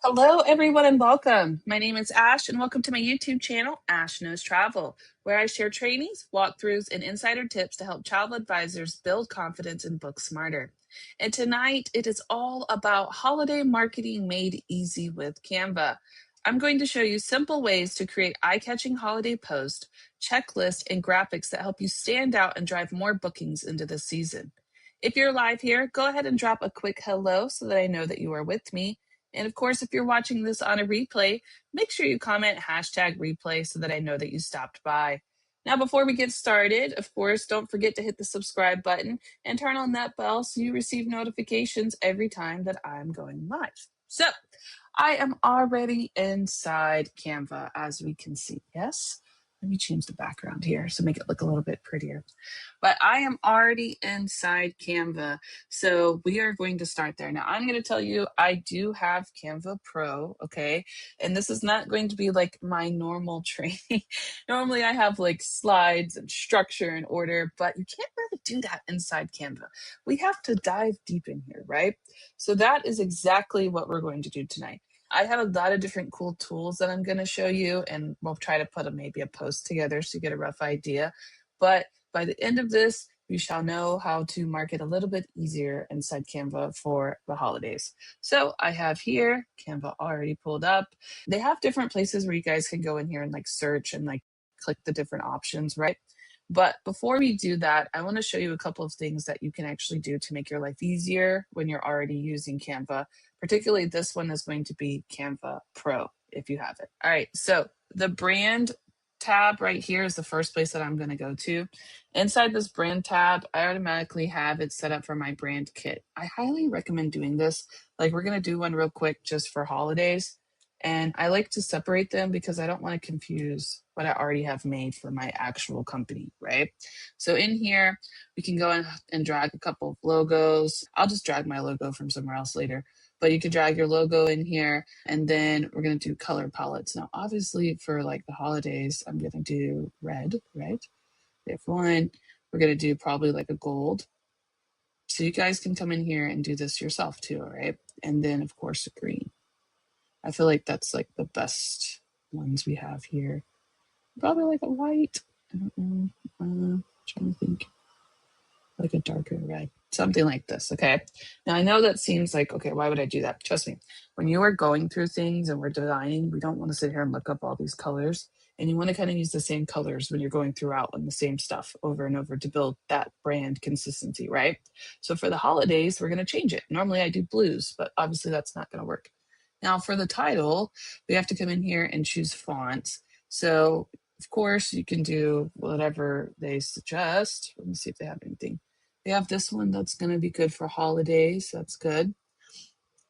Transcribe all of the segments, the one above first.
Hello, everyone, and welcome. My name is Ash, and welcome to my YouTube channel, Ash Knows Travel, where I share trainings, walkthroughs, and insider tips to help travel advisors build confidence and book smarter. And tonight, it is all about holiday marketing made easy with Canva. I'm going to show you simple ways to create eye-catching holiday posts, checklists, and graphics that help you stand out and drive more bookings into the season. If you're live here, go ahead and drop a quick hello so that I know that you are with me. And of course, if you're watching this on a replay, make sure you comment hashtag replay so that I know that you stopped by. Now, before we get started, of course, don't forget to hit the subscribe button and turn on that bell so you receive notifications every time that I'm going live. So, I am already inside Canva, as we can see. Yes? Let me change the background here so make it look a little bit prettier. But I am already inside Canva. So we are going to start there. Now I'm going to tell you, I do have Canva Pro, okay? And this is not going to be like my normal training. Normally I have like slides and structure and order, but you can't really do that inside Canva. We have to dive deep in here, right? So that is exactly what we're going to do tonight. I have a lot of different cool tools that I'm going to show you, and we'll try to put maybe a post together so you get a rough idea. But by the end of this, you shall know how to market a little bit easier inside Canva for the holidays. So I have here Canva already pulled up. They have different places where you guys can go in here and like search and like click the different options, right? But before we do that, I want to show you a couple of things that you can actually do to make your life easier when you're already using Canva. Particularly, this one is going to be Canva Pro if you have it. All right, so the brand tab right here is the first place that I'm going to go to. Inside this brand tab, I automatically have it set up for my brand kit. I highly recommend doing this. Like, we're going to do one real quick just for holidays. And I like to separate them because I don't want to confuse what I already have made for my actual company, right? So in here, we can go in and drag a couple of logos. I'll just drag my logo from somewhere else later. But you can drag your logo in here, and then we're going to do color palettes. Now, obviously, for like the holidays, I'm going to do red, right? We have one. We're going to do probably like a gold. So you guys can come in here and do this yourself too, all right? And then, of course, a green. I feel like that's like the best ones we have here. Probably like a white. I don't know. Trying to think. Like a darker red, something like this. Okay. Now I know that seems like, okay, why would I do that? Trust me, when you are going through things and we're designing, we don't want to sit here and look up all these colors. And you want to kind of use the same colors when you're going throughout on the same stuff over and over to build that brand consistency, right? So for the holidays, we're going to change it. Normally I do blues, but obviously that's not going to work. Now for the title, we have to come in here and choose fonts. So of course, you can do whatever they suggest. Let me see if they have anything. They have this one that's going to be good for holidays. That's good.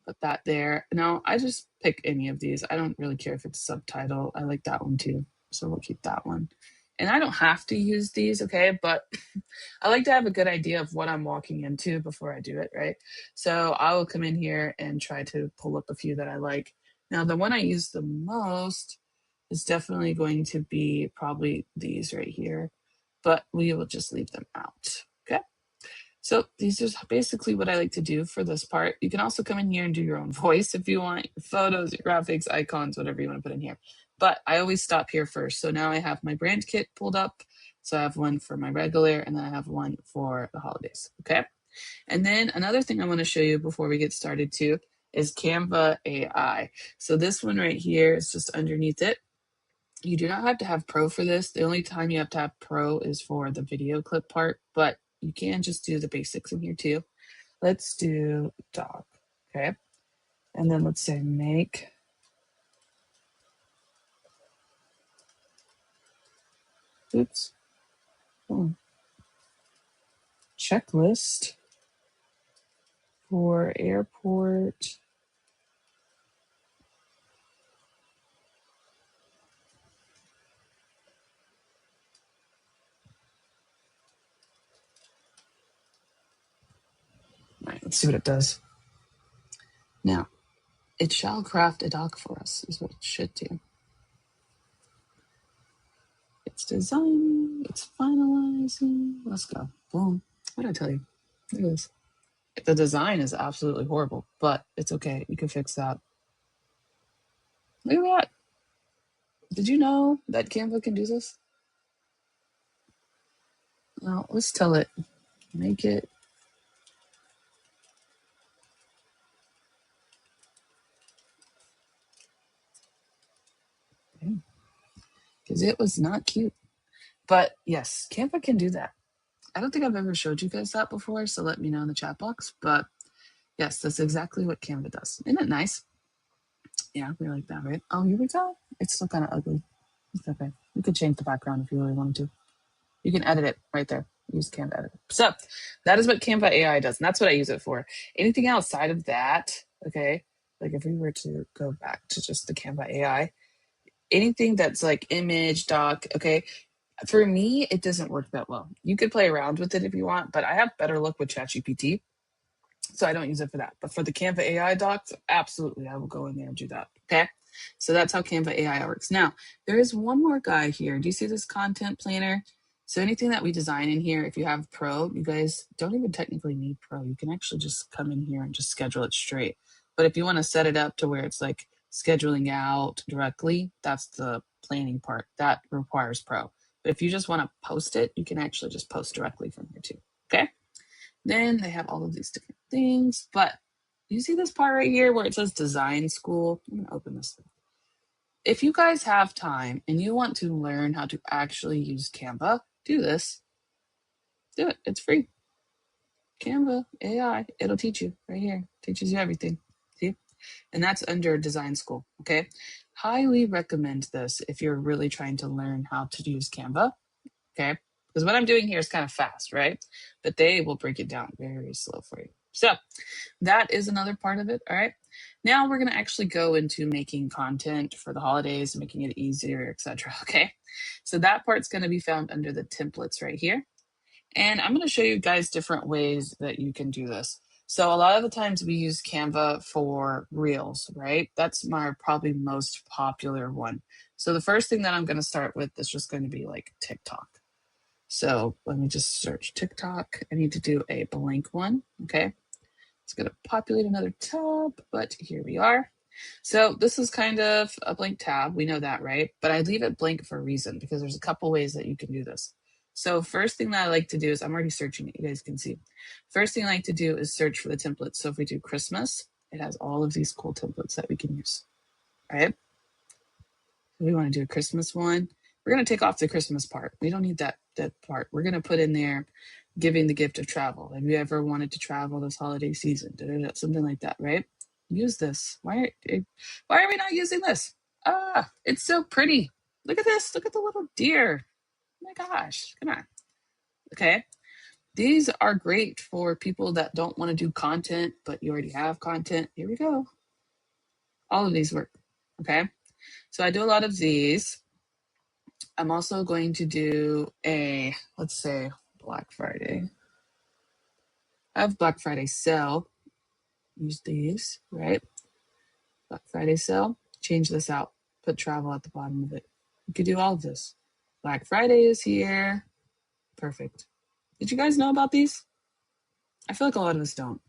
Put that there. Now, I just pick any of these. I don't really care if it's subtitle. I like that one too. So we'll keep that one. And I don't have to use these, okay? But I like to have a good idea of what I'm walking into before I do it, right? So I will come in here and try to pull up a few that I like. Now, the one I use the most is definitely going to be probably these right here, but we will just leave them out, okay? So these are basically what I like to do for this part. You can also come in here and do your own voice if you want, your photos, your graphics, icons, whatever you want to put in here. But I always stop here first. So now I have my brand kit pulled up. So I have one for my regular, and then I have one for the holidays, okay? And then another thing I want to show you before we get started too is Canva AI. So this one right here is just underneath it. You do not have to have Pro for this. The only time you have to have Pro is for the video clip part, but you can just do the basics in here too. Let's do doc, okay? And then let's say make. Oops. Oh. Checklist for airport. All right, let's see what it does. Now, it shall craft a doc for us, is what it should do. It's designing, it's finalizing. Let's go. Boom. What did I tell you? Look at this. The design is absolutely horrible, but it's okay. You can fix that. Look at that. Did you know that Canva can do this? Well, let's tell it. Make it. Because it was not cute. But yes, Canva can do that. I don't think I've ever showed you guys that before, so let me know in the chat box. But yes, that's exactly what Canva does. Isn't it nice? Yeah, we like that, right? Oh, here we go. It's still kind of ugly. It's okay. You could change the background if you really wanted to. You can edit it right there. Use Canva Edit. So that is what Canva AI does, and that's what I use it for. Anything outside of that, okay, like if we were to go back to just the Canva AI, anything that's like image, doc, okay, for me, it doesn't work that well. You could play around with it if you want, but I have better luck with ChatGPT. So I don't use it for that. But for the Canva AI docs, absolutely, I will go in there and do that. Okay. So that's how Canva AI works. Now, there is one more guy here. Do you see this content planner? So anything that we design in here, if you have Pro, you guys don't even technically need Pro. You can actually just come in here and just schedule it straight. But if you want to set it up to where it's like scheduling out directly, that's the planning part. That requires Pro. But if you just want to post it, you can actually just post directly from here too. Okay. Then they have all of these different things. But you see this part right here where it says design school? I'm going to open this. If you guys have time and you want to learn how to actually use Canva, do this. Do it. It's free. Canva AI. It'll teach you right here. Teaches you everything. See? And that's under design school. Okay. Highly recommend this if you're really trying to learn how to use Canva. Okay. Because what I'm doing here is kind of fast, right? But they will break it down very slow for you. So that is another part of it. All right. Now we're going to actually go into making content for the holidays, making it easier, etc. Okay. So that part's going to be found under the templates right here. And I'm going to show you guys different ways that you can do this. So a lot of the times we use Canva for Reels, right? That's my probably most popular one. So the first thing that I'm going to start with is just going to be like TikTok. So let me just search TikTok. I need to do a blank one. Okay. It's going to populate another tab, but here we are. So this is kind of a blank tab. We know that, right? But I leave it blank for a reason because there's a couple ways that you can do this. So first thing that I like to do is I'm already searching it. You guys can see. First thing I like to do is search for the templates. So if we do Christmas, it has all of these cool templates that we can use, right? We want to do a Christmas one. We're going to take off the Christmas part. We don't need that part. We're going to put in there giving the gift of travel. Have you ever wanted to travel this holiday season? Something like that, right? Use this. Why are we not using this? Ah, it's so pretty. Look at this. Look at the little deer. Oh my gosh. Come on. Okay. These are great for people that don't want to do content, but you already have content. Here we go. All of these work. Okay. So I do a lot of these. I'm also going to do let's say Black Friday. I have Black Friday sale. Use these, right? Black Friday sale. Change this out. Put travel at the bottom of it. You could do all of this. Black Friday is here. Perfect. Did you guys know about these? I feel like a lot of us don't.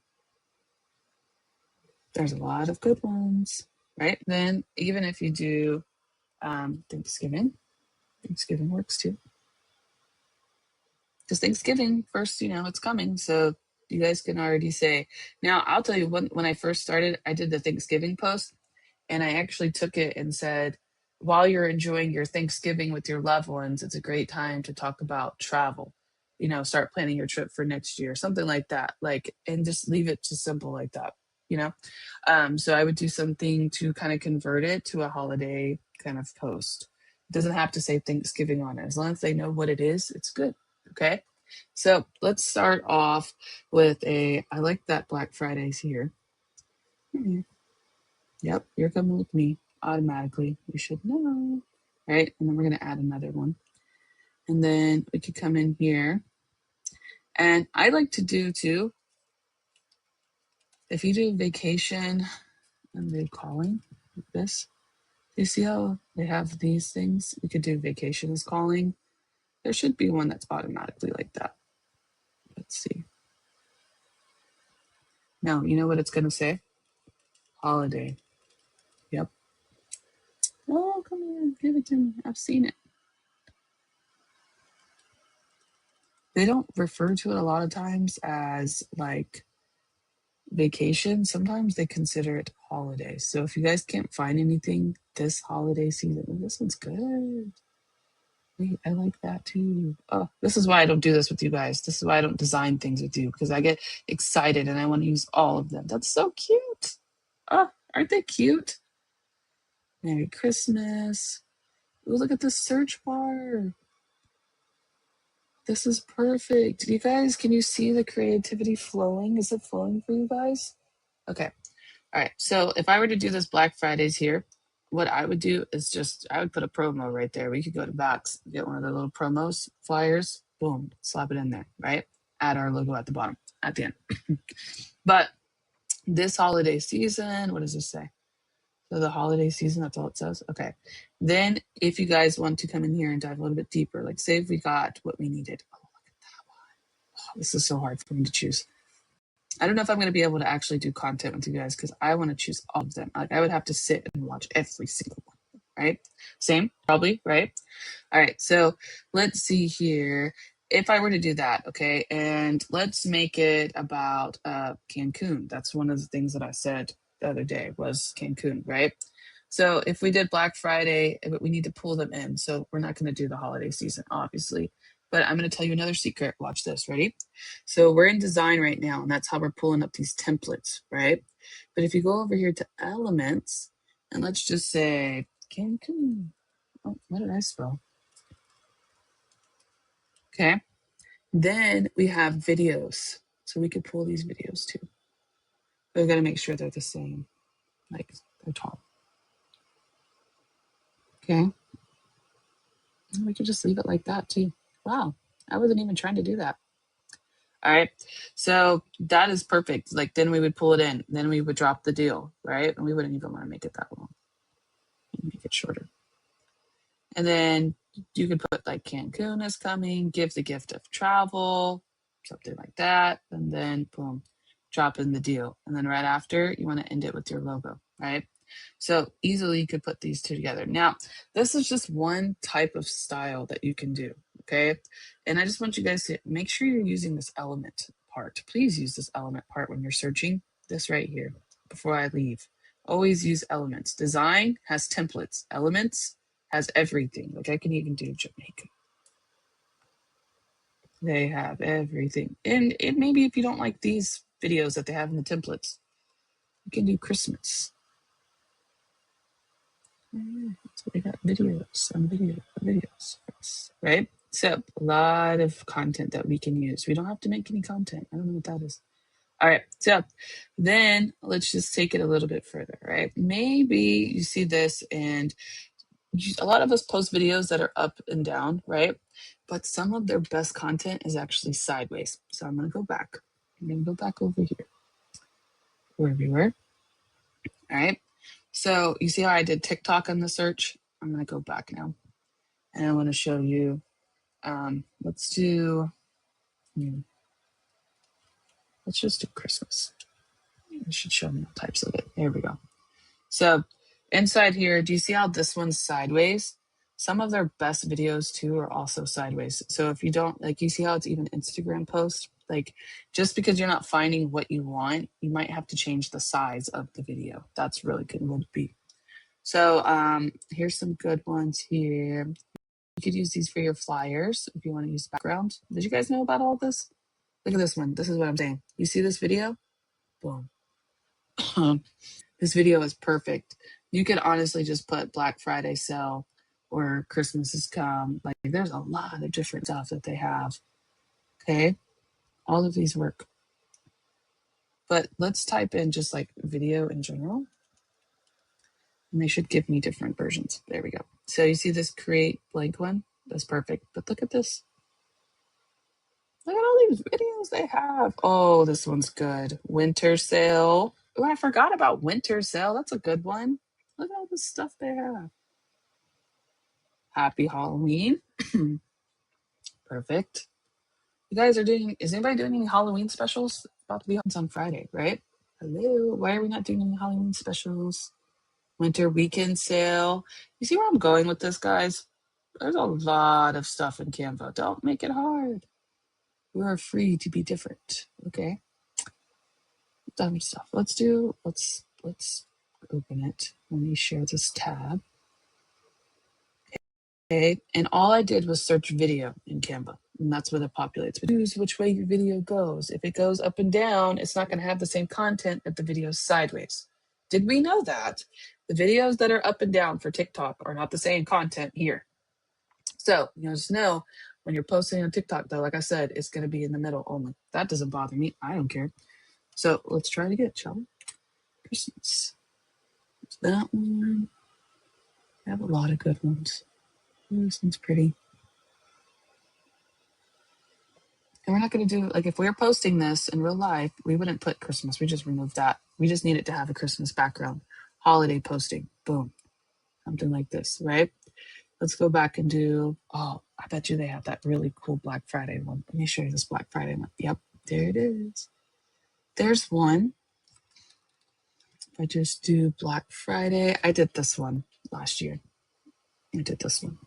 There's a lot of good ones, right? Then even if you do Thanksgiving works too. Because Thanksgiving first, it's coming. So you guys can already say. Now, I'll tell you, when I first started, I did the Thanksgiving post and I actually took it and said, while you're enjoying your Thanksgiving with your loved ones, it's a great time to talk about travel. Start planning your trip for next year, something like that. And just leave it just simple like that, you know? So I would do something to kind of convert it to a holiday kind of post. It doesn't have to say Thanksgiving on it. As long as they know what it is, it's good. Okay. So let's start off with I like that Black Friday's here. Yep, you're coming with me automatically. You should know. Right. And then we're going to add another one. And then we could come in here. And I like to do too, if you do vacation and they're calling like this, you see how they have these things? We could do vacation is calling. There should be one that's automatically like that. Let's see. Now, you know what it's going to say? Holiday. Yep. Oh, come on, give it to me. I've seen it. They don't refer to it a lot of times as like vacation. Sometimes they consider it holiday. So if you guys can't find anything this holiday season, this one's good. Wait, I like that too. Oh, this is why I don't do this with you guys. This is why I don't design things with you, because I get excited and I want to use all of them. That's so cute. Oh, aren't they cute? Merry Christmas. Ooh, look at this search bar. This is perfect. You guys, can you see the creativity flowing? Is it flowing for you guys? Okay. All right. So if I were to do this Black Fridays here, what I would do is just, I would put a promo right there. We could go to Box, get one of the little promos, flyers, boom, slap it in there, right? Add our logo at the bottom, at the end. But this holiday season, what does this say? So the holiday season, that's all it says. Okay. Then if you guys want to come in here and dive a little bit deeper, like say if we got what we needed. Oh, look at that one. Oh, this is so hard for me to choose. I don't know if I'm going to be able to actually do content with you guys because I want to choose all of them. Like I would have to sit and watch every single one, right? Same, probably, right? All right, so let's see here. If I were to do that, okay, and let's make it about Cancun. That's one of the things that I said the other day was Cancun, right? So if we did Black Friday, we need to pull them in. So we're not going to do the holiday season, obviously. But I'm going to tell you another secret. Watch this. Ready? So we're in design right now, and that's how we're pulling up these templates, right? But if you go over here to elements, and let's just say Cancun. Oh, what did I spell? Okay. Then we have videos. So we could pull these videos too. But we've got to make sure they're the same, like they're tall. Okay. And we could just leave it like that too. Wow. I wasn't even trying to do that. All right. So that is perfect. Like then we would pull it in. Then we would drop the deal, right? And we wouldn't even want to make it that long. Make it shorter. And then you could put like Cancun is coming, give the gift of travel, something like that. And then boom, drop in the deal. And then right after, you want to end it with your logo, right? So easily you could put these two together. Now, this is just one type of style that you can do, okay? And I just want you guys to make sure you're using this element part. Please use this element part when you're searching. This right here, before I leave. Always use elements. Design has templates. Elements has everything. Like I can even do Jamaica. They have everything. And maybe if you don't like these videos that they have in the templates, you can do Christmas. So we got videos on videos, right? So a lot of content that we can use. We don't have to make any content. I don't know what that is. All right. So then let's just take it a little bit further, right? Maybe you see this and a lot of us post videos that are up and down, right? But some of their best content is actually sideways. So I'm going to go back. I'm going to go back over here where we were. All right. So you see how I did TikTok on the search? I'm going to go back now. And I want to show you, let's just do Christmas. It should show me all types of it. There we go. So inside here, do you see how this one's sideways? Some of their best videos too are also sideways. So if you don't like, you see how it's even Instagram post, like just because you're not finding what you want, you might have to change the size of the video. That's really good would be. So here's some good ones here. You could use these for your flyers if you want to use background. Did you guys know about all this? Look at this one. This is what I'm saying. You see this video? Boom. This video is perfect. You could honestly just put Black Friday sale or Christmas has come. Like there's a lot of different stuff that they have. Okay. All of these work. But let's type in just like video in general. And they should give me different versions. There we go. So you see this create blank one? That's perfect. But look at this. Look at all these videos they have. Oh, this one's good. Winter sale. Oh, I forgot about winter sale. That's a good one. Look at all the stuff they have. Happy Halloween. Perfect. You guys are doing, is anybody doing any Halloween specials? About to be on Friday, right? Hello. Why are we not doing any Halloween specials? Winter weekend sale. You see where I'm going with this, guys? There's a lot of stuff in Canva. Don't make it hard. You are free to be different. Okay. Done stuff. Let's open it. Let me share this tab. Okay. And all I did was search video in Canva. And that's what it populates. But choose which way your video goes. If it goes up and down, it's not going to have the same content that the videos sideways. Did we know that? The videos that are up and down for TikTok are not the same content here. So just know when you're posting on TikTok, though, like I said, it's going to be in the middle only. That doesn't bother me. I don't care. So let's try it again, shall we? Christmas. That one. I have a lot of good ones. This one's pretty. And we're not going to do, like, if we're posting this in real life, we wouldn't put Christmas. We just remove that. We just need it to have a Christmas background. Holiday posting. Boom. Something like this, right? Let's go back and do, I bet you they have that really cool Black Friday one. Let me show you this Black Friday one. Yep, there it is. There's one. If I just do Black Friday, I did this one last year. I did this one.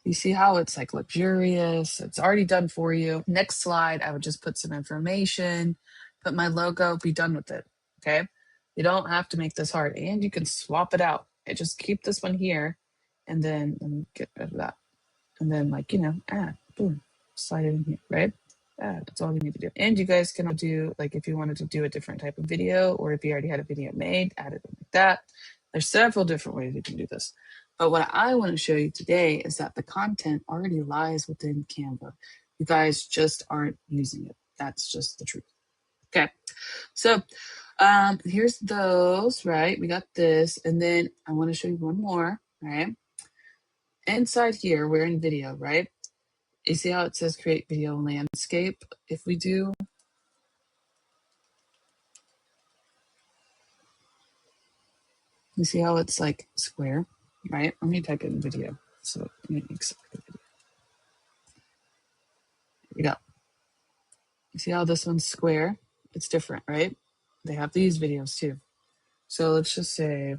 You see how it's like luxurious? It's already done for you. Next slide, I would just put some information, put my logo, be done with it. Okay. You don't have to make this hard, and you can swap it out. Just keep this one here, and then let me get rid of that. And then, add, boom, slide it in here, right? That's all you need to do. And you guys can do, like, if you wanted to do a different type of video, or if you already had a video made, add it like that. There's several different ways you can do this. But what I want to show you today is that the content already lies within Canva. You guys just aren't using it. That's just the truth. Okay. So here's those, right? We got this. And then I want to show you one more, right? Inside here, we're in video, right? You see how it says create video landscape? If we do, you see how it's like square, right? Let me type in video. So let me select the video. Here we go. You see how this one's square? It's different, right? They have these videos too. So let's just say,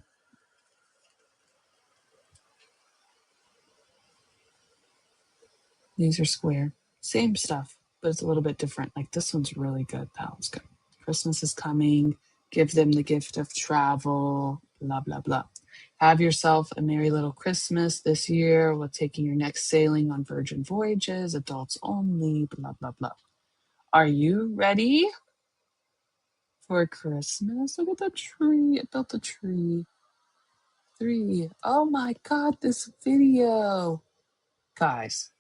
these are square. Same stuff, but it's a little bit different. Like this one's really good. That one's good. Christmas is coming. Give them the gift of travel. Blah, blah, blah. Have yourself a merry little Christmas this year while taking your next sailing on Virgin Voyages. Adults only. Blah, blah, blah. Are you ready for Christmas? Look at the tree. It built a tree. 3. Oh my God, this video. Guys,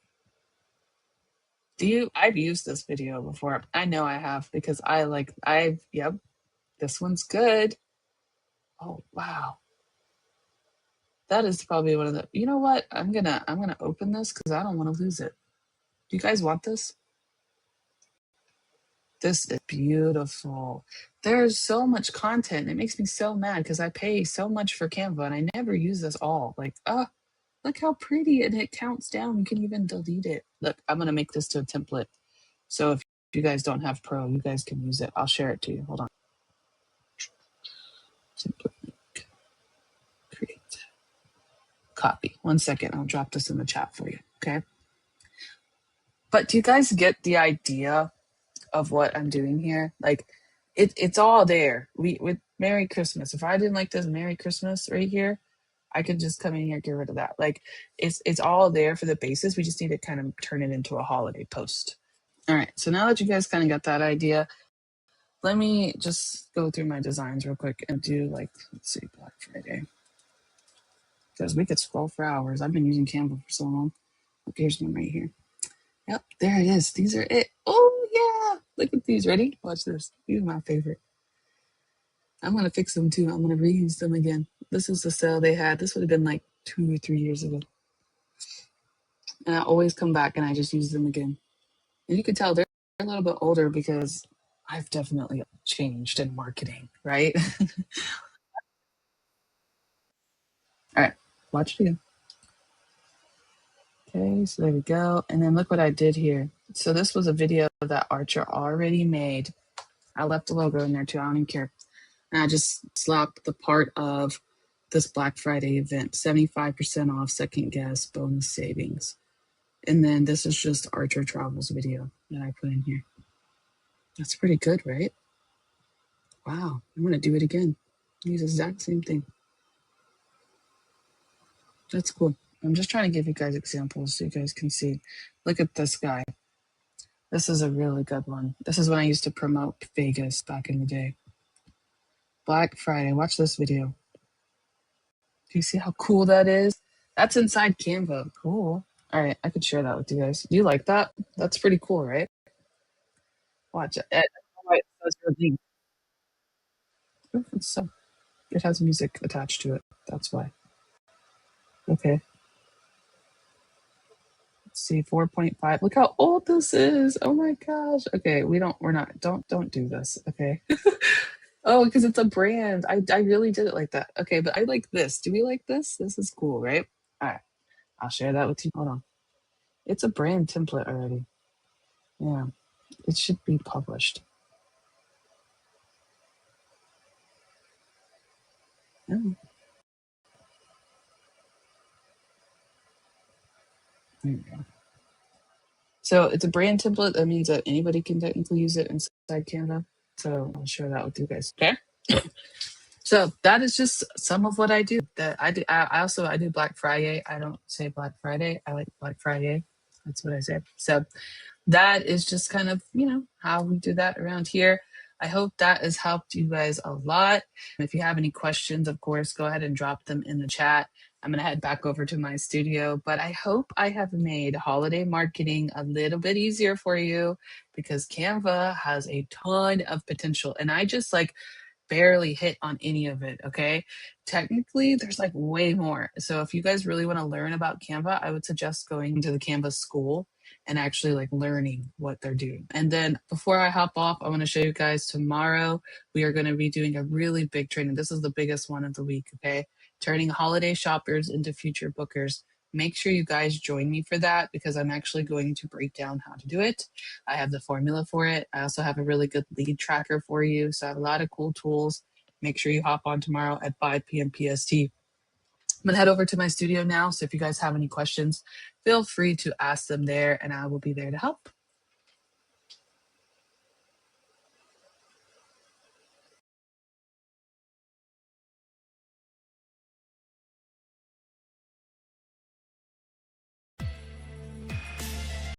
I've used this video before. I know I have because yep, this one's good. Oh, wow. That is probably one of the, you know what? I'm gonna open this because I don't want to lose it. Do you guys want this? This is beautiful. There's so much content. It makes me so mad because I pay so much for Canva and I never use this all. Like, look how pretty, and it counts down. You can even delete it. Look, I'm gonna make this to a template. So if you guys don't have Pro, you guys can use it. I'll share it to you. Hold on. Template link. Create. Copy. 1 second. I'll drop this in the chat for you. Okay. But do you guys get the idea of what I'm doing here? Like, it's all there. With Merry Christmas. If I didn't like this Merry Christmas right here, I could just come in here and get rid of that. Like, it's all there for the basis. We just need to kind of turn it into a holiday post. All right. So now that you guys kind of got that idea, let me just go through my designs real quick and do, like, let's see, Black Friday. Because we could scroll for hours. I've been using Canva for so long. Okay, here's one right here. Yep, there it is. These are it. Oh, yeah. Look at these. Ready? Watch this. These are my favorite. I'm going to fix them too. I'm going to reuse them again. This is the sale they had. This would have been like 2 or 3 years ago. And I always come back and I just use them again. And you can tell they're a little bit older because I've definitely changed in marketing, right? All right, watch it again. Okay, so there we go. And then look what I did here. So this was a video that Archer already made. I left the logo in there too. I don't even care. And I just slapped the part of this Black Friday event, 75% off, second guest, bonus savings. And then this is just Archer Travels video that I put in here. That's pretty good, right? Wow, I'm gonna do it again. Use the exact same thing. That's cool. I'm just trying to give you guys examples so you guys can see. Look at this guy. This is a really good one. This is when I used to promote Vegas back in the day. Black Friday. Watch this video. Do you see how cool that is? That's inside Canva. Cool. All right, I could share that with you guys. Do you like that? That's pretty cool, right? Watch it. That's your link. So it has music attached to it. That's why. Okay. Let's see, 4.5. Look how old this is. Oh my gosh. Okay, we're not, don't do this. Okay. Oh, because it's a brand. I really did it like that. Okay, but I like this. Do we like this? This is cool, right? All right. I'll share that with you. Hold on. It's a brand template already. Yeah. It should be published. Oh, there you go. So it's a brand template. That means that anybody can technically use it inside Canva. So I'll share that with you guys. Okay. So that is just some of what I do. That I do. I do Black Friday. I don't say Black Friday. I like Black Friday. That's what I say. So that is just kind of, how we do that around here. I hope that has helped you guys a lot. If you have any questions, of course, go ahead and drop them in the chat. I'm going to head back over to my studio, but I hope I have made holiday marketing a little bit easier for you because Canva has a ton of potential. And I just barely hit on any of it. Okay. Technically, there's way more. So if you guys really want to learn about Canva, I would suggest going to the Canva school and actually learning what they're doing. And then before I hop off, I want to show you guys tomorrow, we are going to be doing a really big training. This is the biggest one of the week. Okay. Turning holiday shoppers into future bookers. Make sure you guys join me for that because I'm actually going to break down how to do it. I have the formula for it. I also have a really good lead tracker for you. So I have a lot of cool tools. Make sure you hop on tomorrow at 5 p.m. PST. I'm going to head over to my studio now. So if you guys have any questions, feel free to ask them there and I will be there to help.